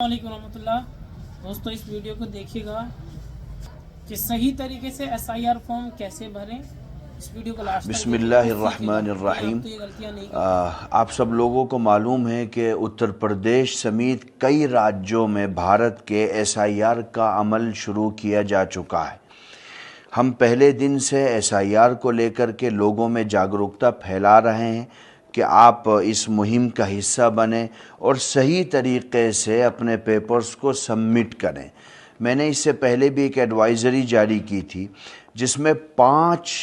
अस्सलामुअलैकुम रहमतुल्लाह। दोस्तों, इस वीडियो को देखिएगा कि सही तरीके से एसआईआर फॉर्म कैसे भरें। इस वीडियो को लास्ट तक देखिएगा, सीखिएगा। बिस्मिल्लाहिर्रहमानिर्रहीम। आप तो ये गलतियां नहीं आप सब लोगों को मालूम है कि उत्तर प्रदेश समेत कई राज्यों में भारत के एसआईआर का अमल शुरू किया जा चुका है। हम पहले दिन से एसआईआर को लेकर के लोगों में जागरूकता फैला रहे हैं कि आप इस मुहिम का हिस्सा बने और सही तरीके से अपने पेपर्स को सबमिट करें। मैंने इससे पहले भी एक एडवाइज़री जारी की थी जिसमें 5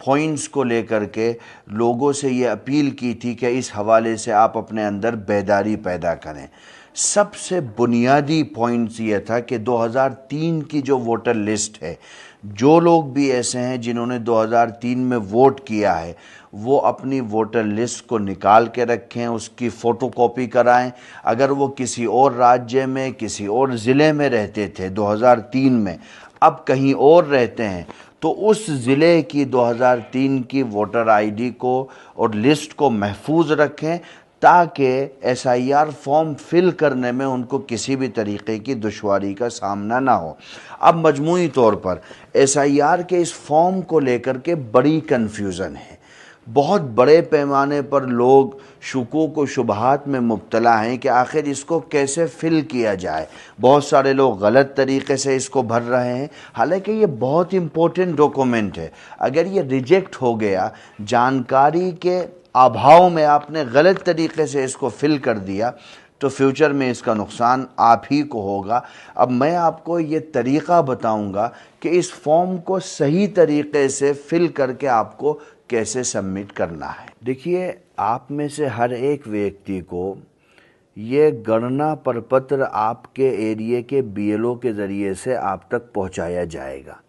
पॉइंट्स को लेकर के लोगों से ये अपील की थी कि इस हवाले से आप अपने अंदर बेदारी पैदा करें। सबसे बुनियादी पॉइंट्स ये था कि 2003 की जो वोटर लिस्ट है, जो लोग भी ऐसे हैं जिन्होंने 2003 में वोट किया है वो अपनी वोटर लिस्ट को निकाल के रखें, उसकी फ़ोटोकॉपी कराएं। अगर वो किसी और राज्य में, किसी और ज़िले में रहते थे 2003 में, अब कहीं और रहते हैं, तो उस ज़िले की 2003 की वोटर आईडी को और लिस्ट को महफूज रखें ताकि एसआईआर फॉर्म फिल करने में उनको किसी भी तरीके की दुश्वारी का सामना ना हो। अब मजमूई तौर पर एसआईआर के इस फॉर्म को लेकर के बड़ी कन्फ्यूज़न है। बहुत बड़े पैमाने पर लोग शुकूक व शुबहात में मुब्तला हैं कि आखिर इसको कैसे फ़िल किया जाए। बहुत सारे लोग गलत तरीके से इसको भर रहे हैं, हालांकि ये बहुत इम्पोर्टेंट डॉक्यूमेंट है। अगर ये रिजेक्ट हो गया, जानकारी के अभाव में आपने गलत तरीके से इसको फ़िल कर दिया, तो फ्यूचर में इसका नुकसान आप ही को होगा। अब मैं आपको ये तरीक़ा बताऊंगा कि इस फॉर्म को सही तरीके से फ़िल करके आपको कैसे सबमिट करना है। देखिए, आप में से हर एक व्यक्ति को ये गणना प्रपत्र आपके एरिए के बीएलओ के ज़रिए से आप तक पहुंचाया जाएगा।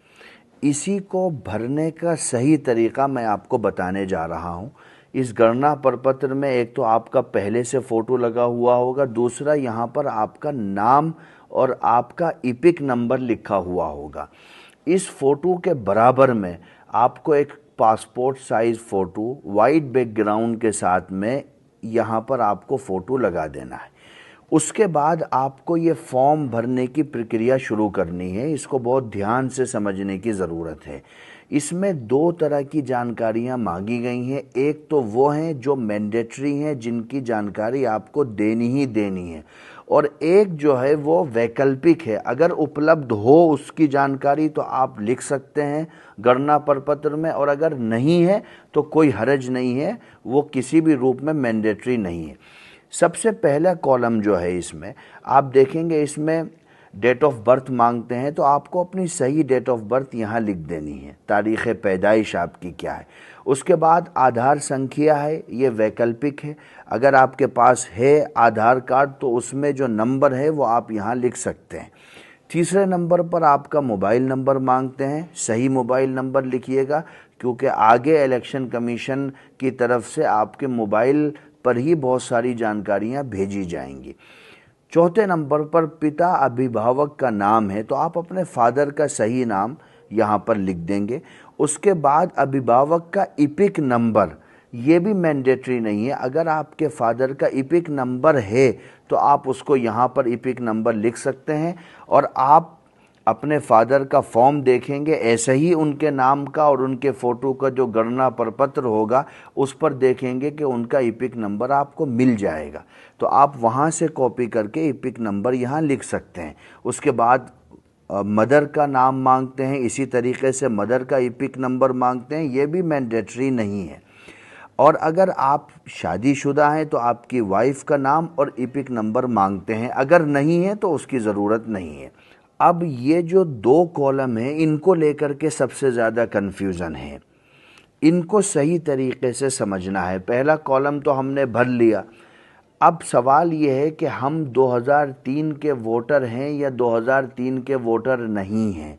इसी को भरने का सही तरीक़ा मैं आपको बताने जा रहा हूं। इस गणना प्रपत्र में एक तो आपका पहले से फ़ोटो लगा हुआ होगा, दूसरा यहाँ पर आपका नाम और आपका इपिक नंबर लिखा हुआ होगा। इस फ़ोटो के बराबर में आपको एक passport size photo white background के साथ में यहाँ पर आपको फ़ोटो लगा देना है। उसके बाद आपको ये फॉर्म भरने की प्रक्रिया शुरू करनी है। इसको बहुत ध्यान से समझने की ज़रूरत है। इसमें 2 तरह की जानकारियां मांगी गई हैं। एक तो वो हैं जो मैंडेटरी हैं, जिनकी जानकारी आपको देनी ही देनी है, और एक जो है वो वैकल्पिक है। अगर उपलब्ध हो उसकी जानकारी तो आप लिख सकते हैं गणना प्रपत्र में, और अगर नहीं है तो कोई हर्ज नहीं है, वो किसी भी रूप में मैंडेटरी नहीं है। सबसे पहला कॉलम जो है इसमें आप देखेंगे, इसमें डेट ऑफ बर्थ मांगते हैं, तो आपको अपनी सही डेट ऑफ बर्थ यहाँ लिख देनी है। तारीख़ पैदाइश आपकी क्या है। उसके बाद आधार संख्या है, ये वैकल्पिक है। अगर आपके पास है आधार कार्ड तो उसमें जो नंबर है वो आप यहाँ लिख सकते हैं। तीसरे नंबर पर आपका मोबाइल नंबर मांगते हैं। सही मोबाइल नंबर लिखिएगा, क्योंकि आगे इलेक्शन कमीशन की तरफ से आपके मोबाइल पर ही बहुत सारी जानकारियाँ भेजी जाएंगी। चौथे नंबर पर पिता अभिभावक का नाम है, तो आप अपने फादर का सही नाम यहाँ पर लिख देंगे। उसके बाद अभिभावक का इपिक नंबर, ये भी मैंडेटरी नहीं है। अगर आपके फादर का इपिक नंबर है तो आप उसको यहाँ पर इपिक नंबर लिख सकते हैं, और आप अपने फादर का फॉर्म देखेंगे, ऐसे ही उनके नाम का और उनके फ़ोटो का जो गणना प्रपत्र होगा उस पर देखेंगे कि उनका इपिक नंबर आपको मिल जाएगा, तो आप वहाँ से कॉपी करके इपिक नंबर यहाँ लिख सकते हैं। उसके बाद मदर का नाम मांगते हैं, इसी तरीके से मदर का इपिक नंबर मांगते हैं, ये भी मैंडेटरी नहीं है। और अगर आप शादीशुदा हैं तो आपकी वाइफ का नाम और इपिक नंबर मांगते हैं, अगर नहीं है तो उसकी ज़रूरत नहीं है। अब ये जो 2 कॉलम हैं, इनको लेकर के सबसे ज़्यादा कन्फ्यूज़न है। इनको सही तरीके से समझना है। पहला कॉलम तो हमने भर लिया। अब सवाल ये है कि हम 2003 के वोटर हैं या 2003 के वोटर नहीं हैं।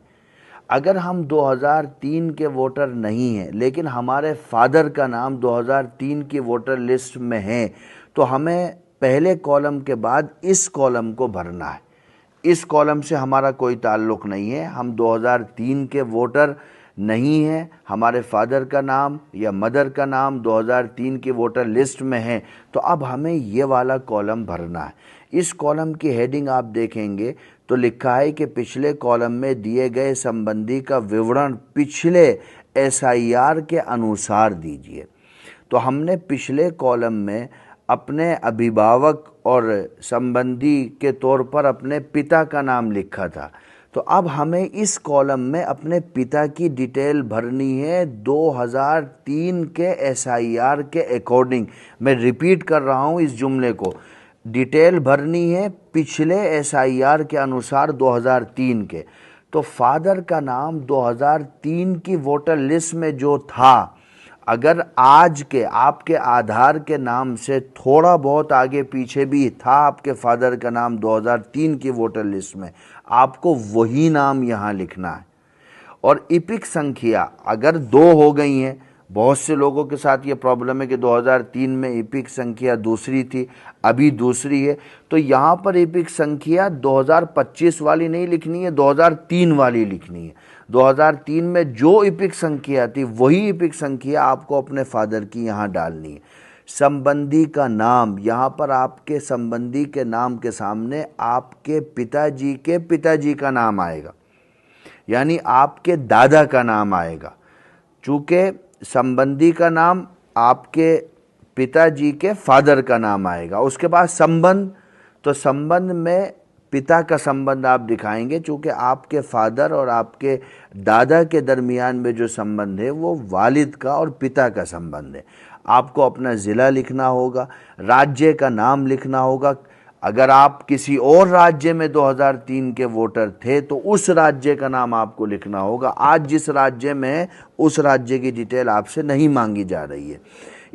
अगर हम 2003 के वोटर नहीं हैं लेकिन हमारे फादर का नाम 2003 की वोटर लिस्ट में है, तो हमें पहले कॉलम के बाद इस कॉलम को भरना है। इस कॉलम से हमारा कोई ताल्लुक़ नहीं है। हम 2003 के वोटर नहीं हैं, हमारे फादर का नाम या मदर का नाम 2003 की वोटर लिस्ट में है, तो अब हमें ये वाला कॉलम भरना है। इस कॉलम की हेडिंग आप देखेंगे तो लिखा है कि पिछले कॉलम में दिए गए संबंधी का विवरण पिछले एसआईआर के अनुसार दीजिए। तो हमने पिछले कॉलम में अपने अभिभावक और संबंधी के तौर पर अपने पिता का नाम लिखा था। तो अब हमें इस कॉलम में अपने पिता की डिटेल भरनी है 2003 के एसआईआर के अकॉर्डिंग। मैं रिपीट कर रहा हूँ इस जुमले को, डिटेल भरनी है पिछले एसआईआर के अनुसार 2003 के। तो फादर का नाम 2003 की वोटर लिस्ट में जो था, अगर आज के आपके आधार के नाम से थोड़ा बहुत आगे पीछे भी था आपके फादर का नाम 2003 की वोटर लिस्ट में, आपको वही नाम यहाँ लिखना है। और इपिक संख्या अगर 2 हो गई हैं, बहुत से लोगों के साथ ये प्रॉब्लम है कि 2003 में इपिक संख्या दूसरी थी, अभी दूसरी है, तो यहाँ पर इपिक संख्या 2025 वाली नहीं लिखनी है, 2003 वाली लिखनी है। 2003 में जो इपिक संख्या थी वही इपिक संख्या आपको अपने फादर की यहाँ डालनी है। संबंधी का नाम, यहाँ पर आपके संबंधी के नाम के सामने आपके पिताजी का नाम आएगा, यानी आपके दादा का नाम आएगा। चूँकि संबंधी का नाम आपके पिताजी के फादर का नाम आएगा। उसके बाद संबंध, तो संबंध में पिता का संबंध आप दिखाएंगे, चूँकि आपके फादर और आपके दादा के दरमियान में जो संबंध है वो वालिद का और पिता का संबंध है। आपको अपना ज़िला लिखना होगा, राज्य का नाम लिखना होगा। अगर आप किसी और राज्य में 2003 के वोटर थे तो उस राज्य का नाम आपको लिखना होगा। आज जिस राज्य में है उस राज्य की डिटेल आपसे नहीं मांगी जा रही है।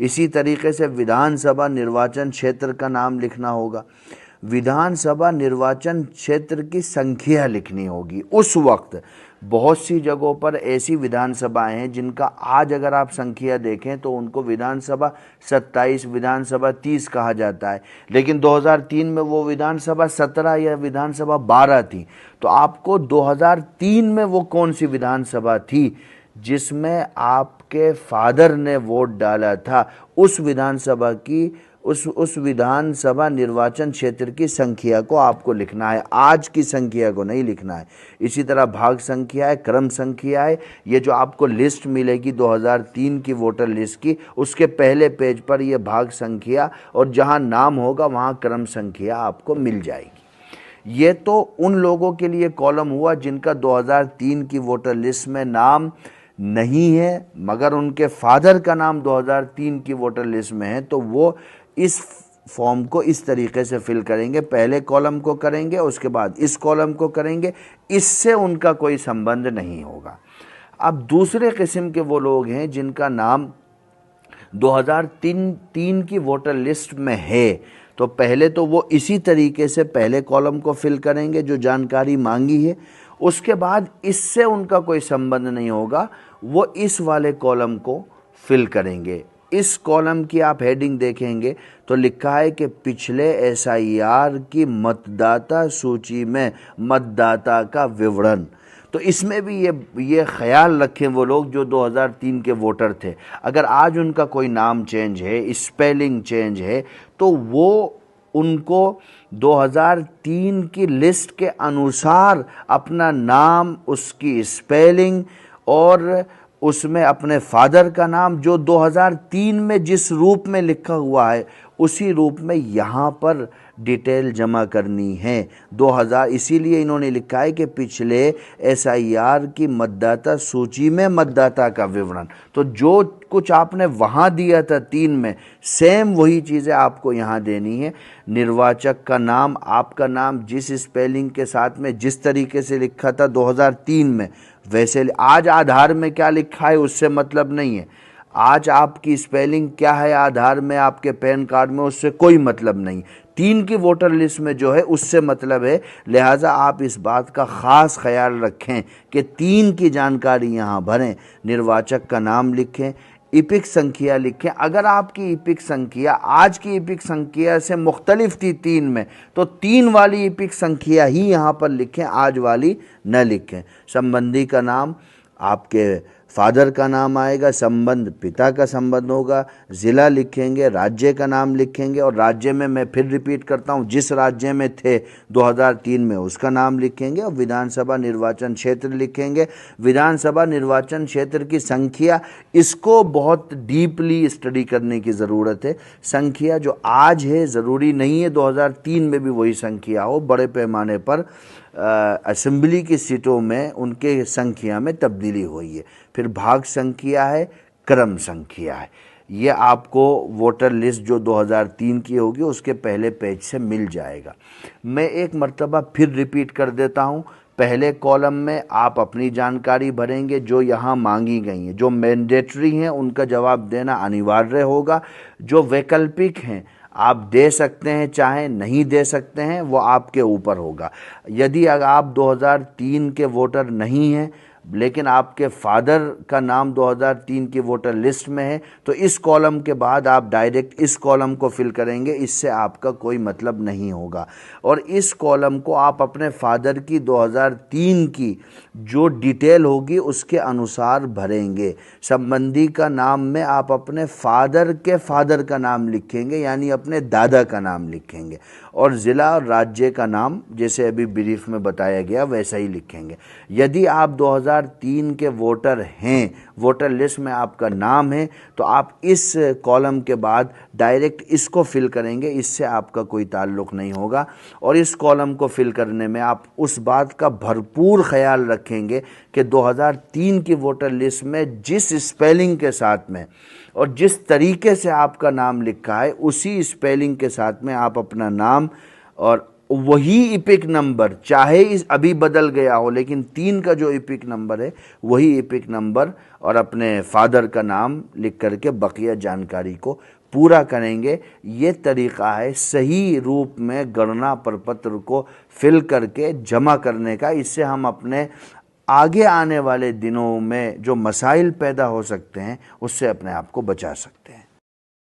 इसी तरीके से विधानसभा निर्वाचन क्षेत्र का नाम लिखना होगा। विधानसभा निर्वाचन क्षेत्र की संख्या लिखनी होगी। उस वक्त बहुत सी जगहों पर ऐसी विधानसभाएं हैं जिनका आज अगर आप संख्या देखें तो उनको विधानसभा 27, विधानसभा 30 कहा जाता है, लेकिन 2003 में वो विधानसभा 17 या विधानसभा 12 थी। तो आपको 2003 में वो कौन सी विधानसभा थी जिसमें आपके फादर ने वोट डाला था, उस विधानसभा की उस विधानसभा निर्वाचन क्षेत्र की संख्या को आपको लिखना है, आज की संख्या को नहीं लिखना है। इसी तरह भाग संख्या है, क्रम संख्या है, ये जो आपको लिस्ट मिलेगी 2003 की वोटर लिस्ट की, उसके पहले पेज पर ये भाग संख्या और जहां नाम होगा वहां क्रम संख्या आपको मिल जाएगी। ये तो उन लोगों के लिए कॉलम हुआ जिनका 2003 की वोटर लिस्ट में नाम नहीं है, मगर उनके फादर का नाम 2003 की वोटर लिस्ट में है, तो वो इस फॉर्म को इस तरीके से फिल करेंगे। पहले कॉलम को करेंगे, उसके बाद इस कॉलम को करेंगे, इससे उनका कोई संबंध नहीं होगा। अब दूसरे किस्म के वो लोग हैं जिनका नाम 2003 की वोटर लिस्ट में है, तो पहले तो वो इसी तरीके से पहले कॉलम को फिल करेंगे जो जानकारी मांगी है। उसके बाद इससे उनका कोई संबंध नहीं होगा, वो इस वाले कॉलम को फिल करेंगे। इस कॉलम की आप हेडिंग देखेंगे तो लिखा है कि पिछले एसआईआर की मतदाता सूची में मतदाता का विवरण। तो इसमें भी ये ख्याल रखें वो लोग जो 2003 के वोटर थे, अगर आज उनका कोई नाम चेंज है, स्पेलिंग चेंज है, तो वो उनको 2003 की लिस्ट के अनुसार अपना नाम, उसकी स्पेलिंग और उसमें अपने फादर का नाम जो 2003 में जिस रूप में लिखा हुआ है उसी रूप में यहाँ पर डिटेल जमा करनी है 2000। इसीलिए इन्होंने लिखा है कि पिछले एसआईआर की मतदाता सूची में मतदाता का विवरण। तो जो कुछ आपने वहाँ दिया था 3 में, सेम वही चीज़ें आपको यहाँ देनी है। निर्वाचक का नाम, आपका नाम जिस स्पेलिंग के साथ में जिस तरीके से लिखा था 2003 में, वैसे आज आधार में क्या लिखा है उससे मतलब नहीं है। आज आपकी स्पेलिंग क्या है आधार में, आपके पैन कार्ड में, उससे कोई मतलब नहीं। 3 की वोटर लिस्ट में जो है उससे मतलब है। लिहाजा आप इस बात का ख़ास ख्याल रखें कि 3 की जानकारी यहाँ भरें। निर्वाचक का नाम लिखें, इपिक संख्या लिखें। अगर आपकी इपिक संख्या आज की इपिक संख्या से मुख्तलिफ थी 3 में, तो 3 वाली इपिक संख्या ही यहाँ पर लिखें, आज वाली न लिखें। संबंधी का नाम, आपके फादर का नाम आएगा, संबंध पिता का संबंध होगा, ज़िला लिखेंगे, राज्य का नाम लिखेंगे और राज्य में मैं फिर रिपीट करता हूँ जिस राज्य में थे 2003 में उसका नाम लिखेंगे और विधानसभा निर्वाचन क्षेत्र लिखेंगे। विधानसभा निर्वाचन क्षेत्र की संख्या, इसको बहुत डीपली स्टडी करने की ज़रूरत है। संख्या जो आज है ज़रूरी नहीं है 2003 में भी वही संख्या हो। बड़े पैमाने पर असेंबली की सीटों में उनके संख्या में तब्दीली हुई है। फिर भाग संख्या है, क्रम संख्या है। ये आपको वोटर लिस्ट जो 2003 की होगी उसके पहले पेज से मिल जाएगा। मैं एक मर्तबा फिर रिपीट कर देता हूँ। पहले कॉलम में आप अपनी जानकारी भरेंगे जो यहाँ मांगी गई हैं, जो मैंडेटरी हैं उनका जवाब देना अनिवार्य होगा। जो वैकल्पिक हैं आप दे सकते हैं, चाहे नहीं दे सकते हैं, वो आपके ऊपर होगा। यदि अगर आप 2003 के वोटर नहीं हैं लेकिन आपके फादर का नाम 2003 की वोटर लिस्ट में है तो इस कॉलम के बाद आप डायरेक्ट इस कॉलम को फिल करेंगे, इससे आपका कोई मतलब नहीं होगा। और इस कॉलम को आप अपने फादर की 2003 की जो डिटेल होगी उसके अनुसार भरेंगे। संबंधी का नाम में आप अपने फादर के फादर का नाम लिखेंगे, यानी अपने दादा का नाम लिखेंगे, और ज़िला और राज्य का नाम जैसे अभी ब्रीफ में बताया गया वैसा ही लिखेंगे। यदि आप 2003 के वोटर हैं, वोटर लिस्ट में आपका नाम है, तो आप इस कॉलम के बाद डायरेक्ट इसको फिल करेंगे, इससे आपका कोई ताल्लुक़ नहीं होगा। और इस कॉलम को फिल करने में आप उस बात का भरपूर ख्याल रखेंगे कि 2003 की वोटर लिस्ट में जिस स्पेलिंग के साथ में और जिस तरीके से आपका नाम लिखा है उसी स्पेलिंग के साथ में आप अपना नाम और वही इपिक नंबर, चाहे इस अभी बदल गया हो लेकिन 3 का जो इपिक नंबर है वही इपिक नंबर और अपने फादर का नाम लिख करके बकिया जानकारी को पूरा करेंगे। ये तरीक़ा है सही रूप में गणना प्रपत्र को फिल करके जमा करने का। इससे हम अपने आगे आने वाले दिनों में जो मसाइल पैदा हो सकते हैं उससे अपने आप को बचा सकते हैं।